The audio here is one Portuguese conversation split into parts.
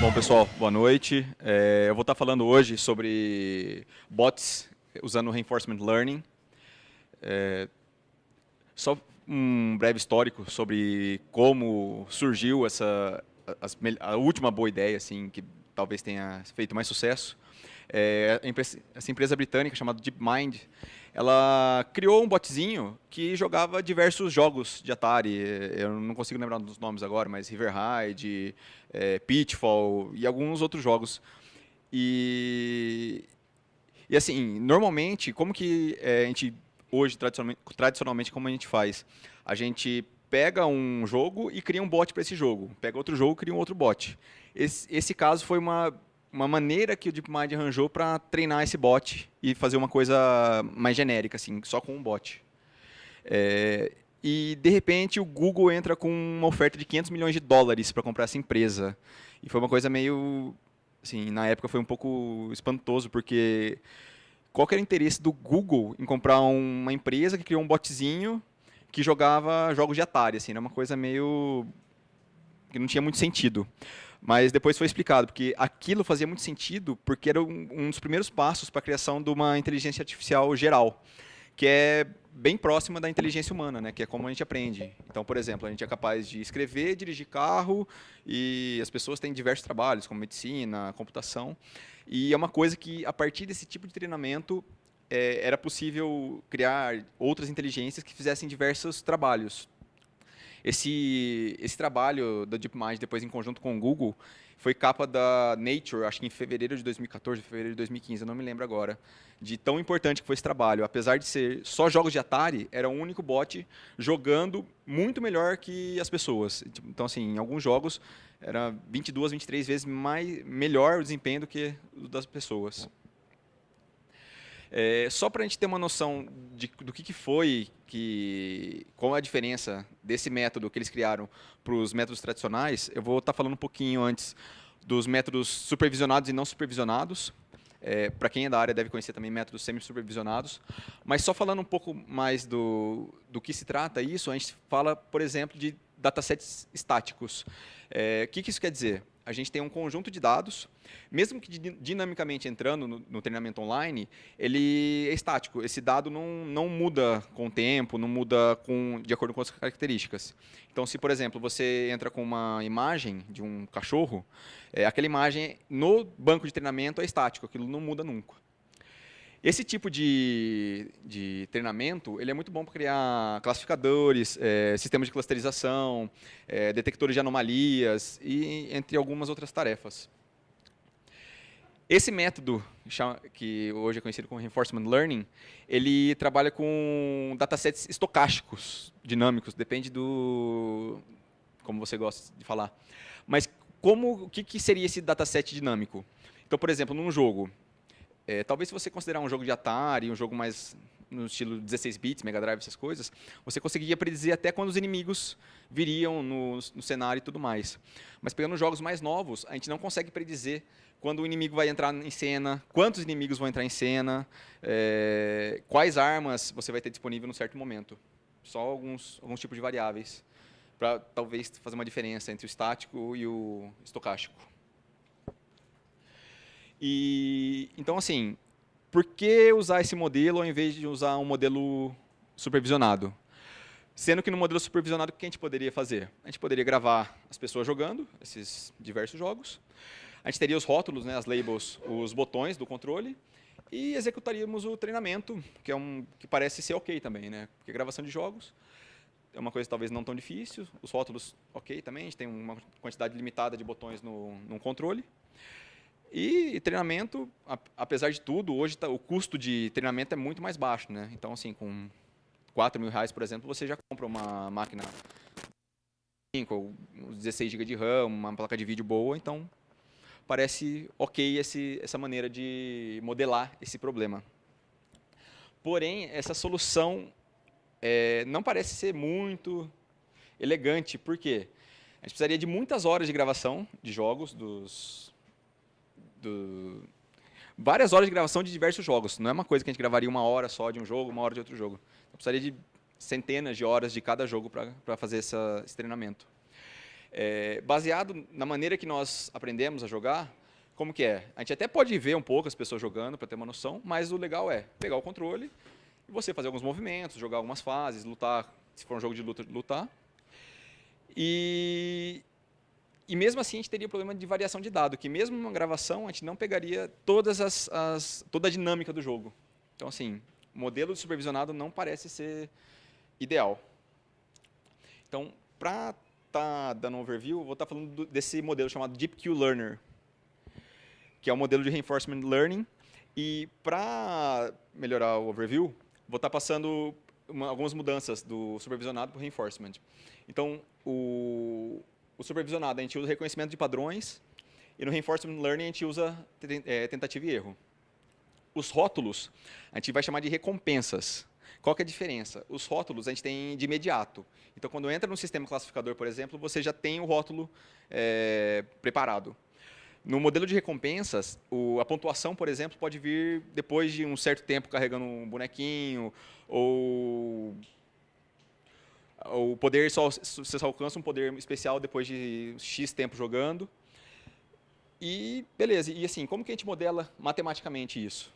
Bom, pessoal, boa noite. Eu vou estar falando hoje sobre bots usando Reinforcement Learning. Só um breve histórico sobre como surgiu a última boa ideia, assim, que talvez tenha feito mais sucesso. Essa empresa britânica chamada DeepMind, ela criou um botzinho que jogava diversos jogos de Atari. Eu não consigo lembrar dos nomes agora, mas River Raid, Pitfall e alguns outros jogos. E, e assim, normalmente, como que a gente hoje tradicionalmente como a gente faz? A gente pega um jogo e cria um bot para esse jogo. Pega outro jogo e cria um outro bot. Esse caso foi uma maneira que o DeepMind arranjou para treinar esse bot e fazer uma coisa mais genérica, assim, só com um bot. E, de repente, o Google entra com uma oferta de 500 milhões de dólares para comprar essa empresa. E foi uma coisa meio... Assim, na época foi um pouco espantoso, porque qual que era o interesse do Google em comprar uma empresa que criou um botzinho que jogava jogos de Atari? Assim, era uma coisa meio... que não tinha muito sentido. Mas depois foi explicado, porque aquilo fazia muito sentido, porque era um dos primeiros passos para a criação de uma inteligência artificial geral, que é bem próxima da inteligência humana, né? Que é como a gente aprende. Então, por exemplo, a gente é capaz de escrever, dirigir carro, e as pessoas têm diversos trabalhos, como medicina, computação, e é uma coisa que, a partir desse tipo de treinamento, era possível criar outras inteligências que fizessem diversos trabalhos. Esse trabalho da DeepMind, depois em conjunto com o Google, foi capa da Nature, acho que em fevereiro de 2014, fevereiro de 2015, eu não me lembro agora, de tão importante que foi esse trabalho. Apesar de ser só jogos de Atari, era o único bot jogando muito melhor que as pessoas. Então, assim, em alguns jogos, era 22, 23 vezes melhor o desempenho do que o das pessoas. Só para a gente ter uma noção do que foi, qual é a diferença desse método que eles criaram para os métodos tradicionais, eu vou estar falando um pouquinho antes dos métodos supervisionados e não supervisionados. Para quem é da área deve conhecer também métodos semi-supervisionados. Mas só falando um pouco mais do que se trata isso, a gente fala, por exemplo, de datasets estáticos. O que isso quer dizer? A gente tem um conjunto de dados, mesmo que dinamicamente entrando no treinamento online, ele é estático. Esse dado não muda com o tempo, não muda de acordo com as características. Então, se, por exemplo, você entra com uma imagem de um cachorro, aquela imagem no banco de treinamento é estático, aquilo não muda nunca. Esse tipo de treinamento ele é muito bom para criar classificadores, sistemas de clusterização, detectores de anomalias e entre algumas outras tarefas. Esse método, que hoje é conhecido como Reinforcement Learning, ele trabalha com datasets estocásticos, dinâmicos, depende como você gosta de falar. Mas o que seria esse dataset dinâmico? Então, por exemplo, num jogo, talvez se você considerar um jogo de Atari, um jogo mais no estilo 16 bits, Mega Drive, essas coisas, você conseguiria predizer até quando os inimigos viriam no cenário e tudo mais. Mas pegando jogos mais novos, a gente não consegue predizer quando o inimigo vai entrar em cena, quantos inimigos vão entrar em cena, quais armas você vai ter disponível num certo momento. Só alguns tipos de variáveis, para talvez fazer uma diferença entre o estático e o estocástico. Então, assim, por que usar esse modelo ao invés de usar um modelo supervisionado? Sendo que no modelo supervisionado, o que a gente poderia fazer? A gente poderia gravar as pessoas jogando esses diversos jogos, a gente teria os rótulos, né, as labels, os botões do controle, e executaríamos o treinamento, que parece ser ok também, né? Porque gravação de jogos é uma coisa talvez não tão difícil, os rótulos ok também, a gente tem uma quantidade limitada de botões num controle. E treinamento, apesar de tudo, hoje o custo de treinamento é muito mais baixo, né? Então, assim, com R$4.000, por exemplo, você já compra uma máquina 5, 16 GB de RAM, uma placa de vídeo boa, então parece ok essa maneira de modelar esse problema. Porém, essa solução não parece ser muito elegante, por quê? A gente precisaria de muitas horas de gravação de jogos, várias horas de gravação de diversos jogos. Não é uma coisa que a gente gravaria uma hora só de um jogo, uma hora de outro jogo. Então, precisaria de centenas de horas de cada jogo para fazer esse treinamento. Baseado na maneira que nós aprendemos a jogar, como que é? A gente até pode ver um pouco as pessoas jogando para ter uma noção, mas o legal é pegar o controle e você fazer alguns movimentos, jogar algumas fases, lutar, se for um jogo de luta, lutar. E mesmo assim a gente teria problema de variação de dado, que mesmo numa gravação a gente não pegaria toda a dinâmica do jogo. Então, assim, o modelo de supervisionado não parece ser ideal. Então, para estar dando um overview, eu vou estar falando desse modelo chamado DeepQ Learner, que é um modelo de reinforcement learning. E para melhorar o overview, vou estar passando algumas mudanças do supervisionado para o reinforcement. Então, o supervisionado, a gente usa reconhecimento de padrões, e no reinforcement learning a gente usa tentativa e erro. Os rótulos, a gente vai chamar de recompensas. Qual que é a diferença? Os rótulos a gente tem de imediato. Então, quando entra no sistema classificador, por exemplo, você já tem o rótulo preparado. No modelo de recompensas, a pontuação, por exemplo, pode vir depois de um certo tempo carregando um bonequinho, ou o poder você só alcança um poder especial depois de X tempo jogando. E beleza, e assim, como que a gente modela matematicamente isso?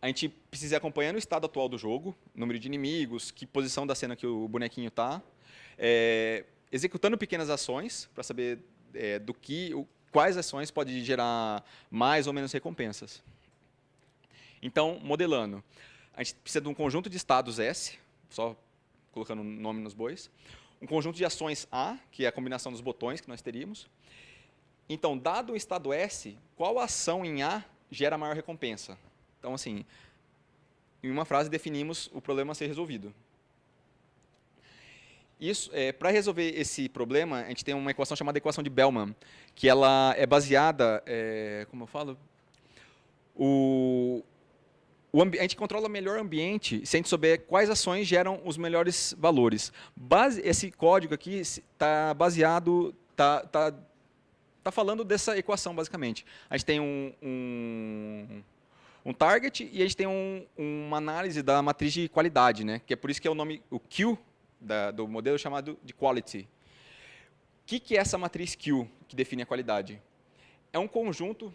A gente precisa ir acompanhando o estado atual do jogo, número de inimigos, que posição da cena que o bonequinho está, executando pequenas ações para saber quais ações podem gerar mais ou menos recompensas. Então, modelando, a gente precisa de um conjunto de estados S, só colocando nome nos bois, um conjunto de ações A, que é a combinação dos botões que nós teríamos. Então, dado o estado S, qual ação em A gera maior recompensa? Então, assim, em uma frase definimos o problema a ser resolvido. Para resolver esse problema, a gente tem uma equação chamada equação de Bellman, que ela é baseada, como eu falo, a gente controla melhor o ambiente se a gente souber quais ações geram os melhores valores. Esse código aqui está baseado, está falando dessa equação, basicamente. A gente tem um target e a gente tem uma análise da matriz de qualidade, né? Que é por isso que é o nome, o Q do modelo chamado de quality. O que é essa matriz Q que define a qualidade? É um conjunto,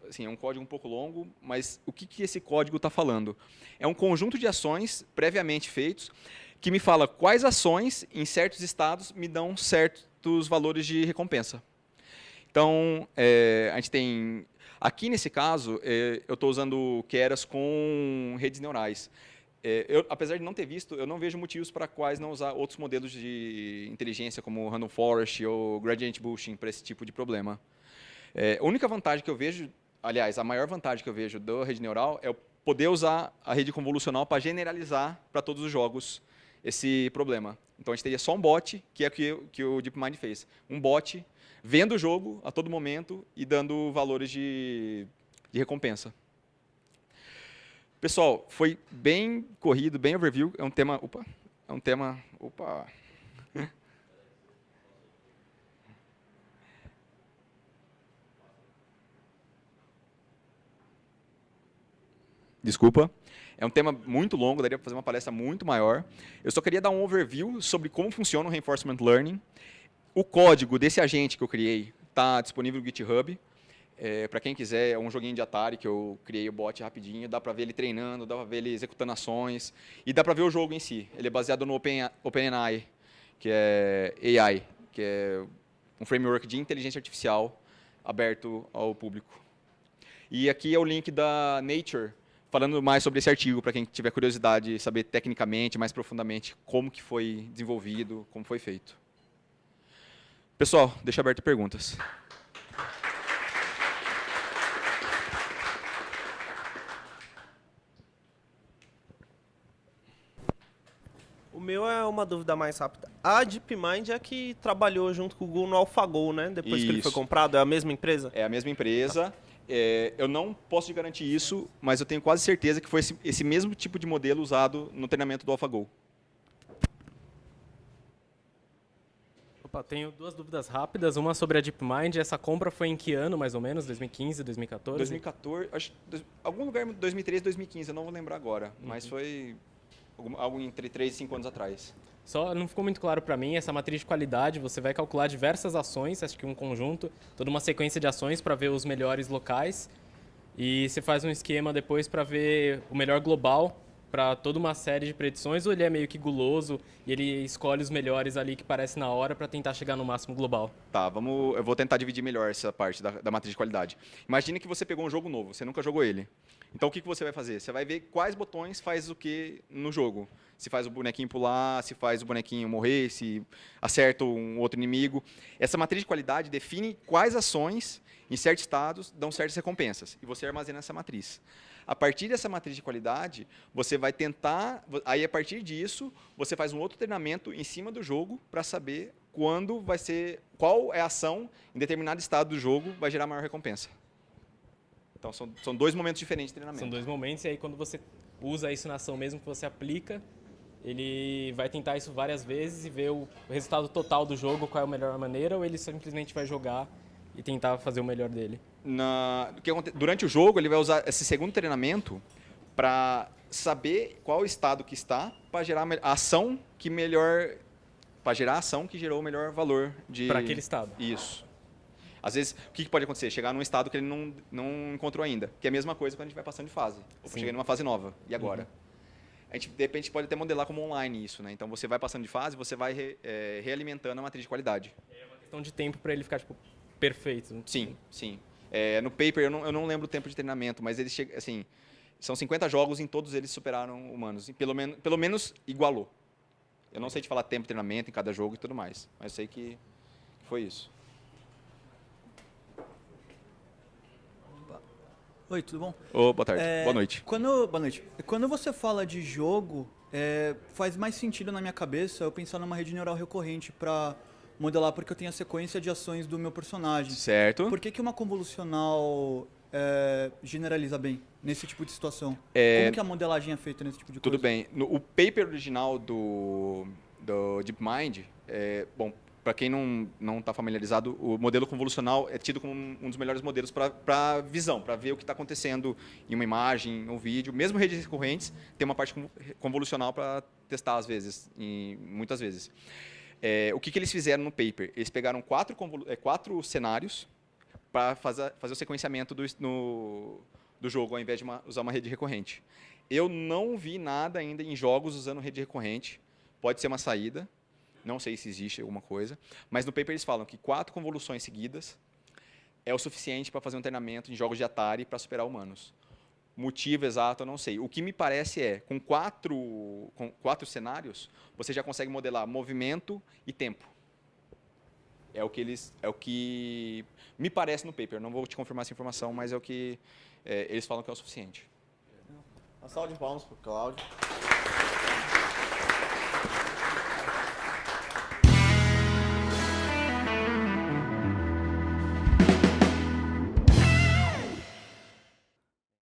assim, é um código um pouco longo, mas o que esse código está falando? É um conjunto de ações previamente feitos que me fala quais ações em certos estados me dão certos valores de recompensa. Então, a gente tem... Aqui, nesse caso, eu estou usando Keras com redes neurais. Apesar de não ter visto, eu não vejo motivos para quais não usar outros modelos de inteligência, como Random Forest ou Gradient Boosting, para esse tipo de problema. A única vantagem que eu vejo, aliás, a maior vantagem que eu vejo da rede neural é eu poder usar a rede convolucional para generalizar para todos os jogos esse problema. Então, a gente teria só um bot, que é o que o DeepMind fez. Um bot vendo o jogo a todo momento e dando valores de recompensa. Pessoal, foi bem corrido, bem overview. É um tema... Opa! Desculpa. É um tema muito longo, daria para fazer uma palestra muito maior. Eu só queria dar um overview sobre como funciona o Reinforcement Learning. O código desse agente que eu criei está disponível no GitHub. Para quem quiser, é um joguinho de Atari que eu criei o bot rapidinho. Dá para ver ele treinando, dá para ver ele executando ações. E dá para ver o jogo em si. Ele é baseado no OpenAI, que é AI, que é um framework de inteligência artificial aberto ao público. E aqui é o link da Nature, falando mais sobre esse artigo, para quem tiver curiosidade de saber tecnicamente, mais profundamente, como que foi desenvolvido, como foi feito. Pessoal, deixa aberto perguntas. O meu é uma dúvida mais rápida. A DeepMind é que trabalhou junto com o Google no AlphaGo, né? Depois que ele foi comprado, é a mesma empresa? É a mesma empresa. Eu não posso te garantir isso, mas eu tenho quase certeza que foi esse mesmo tipo de modelo usado no treinamento do AlphaGo. Opa, tenho duas dúvidas rápidas. Uma sobre a DeepMind. Essa compra foi em que ano, mais ou menos? 2015, 2014? 2014, acho, algum lugar em 2013, 2015, eu não vou lembrar agora, mas foi algo entre 3 e 5 anos atrás. Só não ficou muito claro para mim, essa matriz de qualidade, você vai calcular diversas ações, acho que um conjunto, toda uma sequência de ações para ver os melhores locais, e você faz um esquema depois para ver o melhor global para toda uma série de predições, ou ele é meio que guloso e ele escolhe os melhores ali que parece na hora para tentar chegar no máximo global? Tá, eu vou tentar dividir melhor essa parte da matriz de qualidade. Imagine que você pegou um jogo novo, você nunca jogou ele. Então o que você vai fazer? Você vai ver quais botões faz o que no jogo. Se faz o bonequinho pular, se faz o bonequinho morrer, se acerta um outro inimigo. Essa matriz de qualidade define quais ações, em certos estados, dão certas recompensas. E você armazena essa matriz. A partir dessa matriz de qualidade, você vai tentar... Aí, a partir disso, você faz um outro treinamento em cima do jogo para saber quando vai ser... Qual é a ação em determinado estado do jogo vai gerar maior recompensa. Então, são 2 momentos diferentes de treinamento. São 2 momentos, e aí quando você usa isso na ação mesmo que você aplica, ele vai tentar isso várias vezes e ver o resultado total do jogo, qual é a melhor maneira, ou ele simplesmente vai jogar e tentar fazer o melhor dele? Durante o jogo, ele vai usar esse segundo treinamento para saber qual estado que está para gerar a ação que melhor... Para gerar a ação que gerou o melhor valor de... Para aquele estado. Isso. Às vezes, o que pode acontecer? Chegar num estado que ele não encontrou ainda. Que é a mesma coisa quando a gente vai passando de fase. Ou chegar numa fase nova. E agora? Uhum. A gente, de repente, pode até modelar como online isso, né? Então, você vai passando de fase, você vai realimentando a matriz de qualidade. É uma questão de tempo para ele ficar, tipo, perfeito. Sim, sim. No paper, eu não lembro o tempo de treinamento, mas ele chega, assim, são 50 jogos, em todos eles superaram humanos. E pelo menos igualou. Eu não sei te falar tempo de treinamento em cada jogo e tudo mais, mas sei que foi isso. Oi, tudo bom? Boa tarde. Boa noite. Boa noite. Quando você fala de jogo, faz mais sentido na minha cabeça eu pensar numa rede neural recorrente para modelar, porque eu tenho a sequência de ações do meu personagem. Certo. Por que uma convolucional generaliza bem nesse tipo de situação? Como que a modelagem é feita nesse tipo de coisa? Tudo bem. O paper original do DeepMind, bom, para quem não está familiarizado, o modelo convolucional é tido como um dos melhores modelos para visão, para ver o que está acontecendo em uma imagem, um vídeo. Mesmo redes recorrentes, tem uma parte convolucional para testar às vezes, muitas vezes. O que eles fizeram no paper? Eles pegaram 4 cenários para fazer o sequenciamento do jogo, ao invés de usar uma rede recorrente. Eu não vi nada ainda em jogos usando rede recorrente. Pode ser uma saída. Não sei se existe alguma coisa, mas no paper eles falam que 4 convoluções seguidas é o suficiente para fazer um treinamento em jogos de Atari para superar humanos. Motivo exato eu não sei. O que me parece com 4 cenários, você já consegue modelar movimento e tempo. É o que me parece no paper. Não vou te confirmar essa informação, mas é o que eles falam que é o suficiente. Uma salva de palmas para o Cláudio.